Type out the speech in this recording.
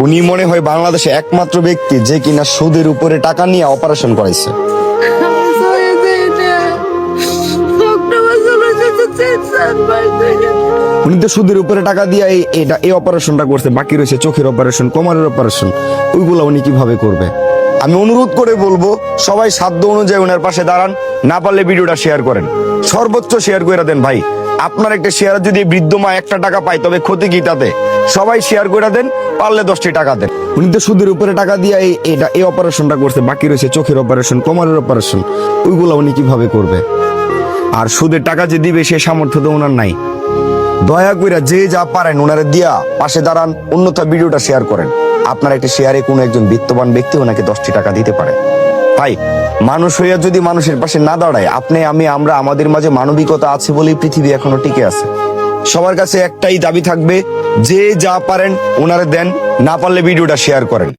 উনি মনে হয় বাংলাদেশে একমাত্র ব্যক্তি যে কিনা সুদের উপরে টাকা নিয়ে অপারেশন করাইছে। উনি তো সুদের উপরে টাকা দিয়ে এই অপারেশনটা করছে, বাকি রয়েছে চোখের অপারেশন, কোমরের অপারেশন, ওইগুলো উনি কিভাবে করবে? আমি অনুরোধ করে বলবো সবাই সাধ্য অনুযায়ী ওনার পাশে দাঁড়ান, না পারলে ভিডিওটা শেয়ার করেন, সর্বোচ্চ শেয়ার করে দেন ভাই। আপনার একটা শেয়ার যদি বৃদ্ধ মা 1 টাকা পায় তবে ক্ষতি কি তাতে? সবাই শেয়ার করে দেন, পারলে 10টি টাকা দেন। উনি তো সুদের উপরে টাকা দিয়ে এই অপারেশনটা করছে, বাকি রয়েছে চোখের অপারেশন, কোমরের অপারেশন, ওইগুলো উনি কিভাবে করবে? আর সুদের টাকা যে দিবে সে সামর্থ্য তো ওনার নাই। দয়া কইরা যে যা পারেন ওনারে দিয়া পাশে দাঁড়ান, অন্যথা ভিডিওটা শেয়ার করেন। আপনার একটা শেয়ারে কোনো একজন বিত্তবান ব্যক্তি ওনাকে 10টি টাকা দিতে পারে। ভাই, মানুষ হইয়া যদি মানুষের পাশে না দাঁড়ায়, আপনি আমরা আমাদের মাঝে মানবিকতা আছে বলেই পৃথিবী এখনো টিকে আছে। সবার কাছে একটাই দাবি থাকবে, যে যা পারেন ওনারে দেন, না পারলে ভিডিওটা শেয়ার করেন।